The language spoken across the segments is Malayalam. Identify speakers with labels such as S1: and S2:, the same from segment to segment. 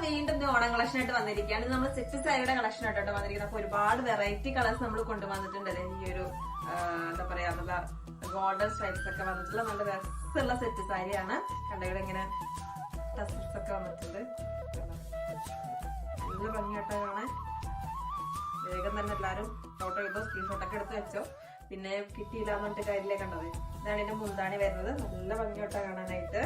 S1: വീണ്ടും ഓണം കളക്ഷൻ ആയിട്ട് വന്നിരിക്കുകയാണ്. ഇത് നമ്മൾ സെറ്റ് സാരിയുടെ കളക്ഷൻ ആയിട്ടോ വന്നിരിക്കുന്നത്. അപ്പൊ ഒരുപാട് വെറൈറ്റി കളേഴ്സ് നമ്മൾ കൊണ്ടുവന്നിട്ടുണ്ട്. ഈ ഒരു എന്താ പറയാ നല്ല ഗോൾഡൻ സ്ട്രൈപ്സ് ഒക്കെ വന്നിട്ടുള്ള നല്ല രസമുള്ള സെറ്റ് സാരിയാണ്. കണ്ടവിടെ ഇങ്ങനെ ടസൽസ് ഒക്കെ വന്നിട്ടുണ്ട്. നല്ല ഭംഗിയായിട്ട് കാണാൻ. വേഗം തന്നെ എല്ലാരും ഫോട്ടോ ചെയ്തോ, സ്ക്രീൻഷോട്ടൊക്കെ എടുത്ത് വെച്ചോ. പിന്നെ കിട്ടിയില്ല എന്നിട്ട് കാര്യത്തിലേ കണ്ടത്. ഇതാണ് ഇതിന്റെ മുന്താണി വരുന്നത്. നല്ല ഭംഗിയായിട്ടാണ് കാണാനായിട്ട്.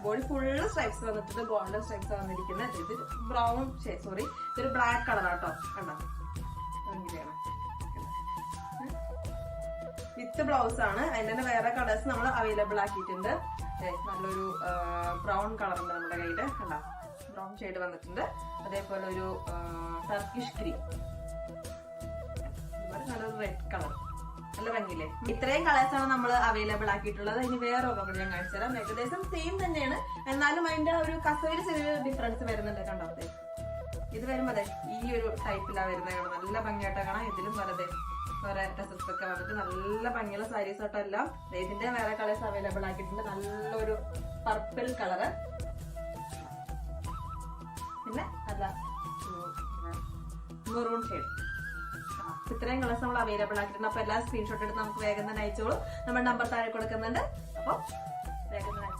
S1: ബോഡി ഫുള്ള് സ്ട്രൈപ്സ് വന്നിട്ടുണ്ട്. ഗോൾഡൻ സ്ട്രൈപ്സ് വന്നിരിക്കുന്നത്. ഇത് ബ്രൗൺ സോറി ഇതൊരു ബ്ലാക്ക് കളറാട്ടോ. കണ്ടോ ഭംഗിയാണ്. വിത്ത് ബ്ലൗസ് ആണ്. അതിന്റെ തന്നെ വേറെ കളേഴ്സ് നമ്മൾ അവൈലബിൾ ആക്കിയിട്ടുണ്ട്. നല്ലൊരു ബ്രൗൺ കളർ ഉണ്ട് നമ്മുടെ കയ്യില്. കണ്ടോ ബ്രൗൺ ഷെയ്ഡ് വന്നിട്ടുണ്ട്. അതേപോലെ ഒരു ടർക്കിഷ് ഗ്രീൻ, നല്ലൊരു റെഡ് കളർ. നല്ല ഭംഗിയില്ലേ? ഇത്രയും കളേഴ്സ് ആണ് നമ്മൾ അവൈലബിൾ ആക്കിയിട്ടുള്ളത്. ഇനി വേറെ ഒരെണ്ണം ഞാൻ കാണിച്ചു തരാം. ഏകദേശം സെയിം തന്നെയാണ്, എന്നാലും അതിന്റെ ഒരു കസവില് ചെറിയൊരു ഡിഫറൻസ് വരുന്നുണ്ട്. കണ്ടോ ഇത് വരുമ്പോ അതെ ഈ ഒരു ടൈപ്പിലാണ് വരുന്നത്. നല്ല ഭംഗിയായിട്ട് കാണാം. ഇതിലും വെറുതെ വേറെ ഡ്രസ്സസ് ഒക്കെ വന്നിട്ട് നല്ല ഭംഗിയുള്ള സാരീസ് ആട്ടോ എല്ലാം. ഇതിന്റെ വേറെ കളേഴ്സ് അവൈലബിൾ ആക്കിയിട്ടുണ്ട്. നല്ലൊരു പർപ്പിൾ കളറ്, പിന്നെ നല്ല മെറൂൺ ഷെയ്ഡ്. ഇത്രയും കളേഴ്സ് നമ്മൾ അവൈലബിൾ ആക്കിയിട്ടുണ്ട്. അപ്പൊ എല്ലാ സ്ക്രീൻഷോട്ട് എടുത്ത് നമുക്ക് വേഗം തന്നെ അയച്ചോളൂ. നമ്മുടെ നമ്പർ താഴെ കൊടുക്കുന്നുണ്ട്. അപ്പൊ വേഗം തന്നെ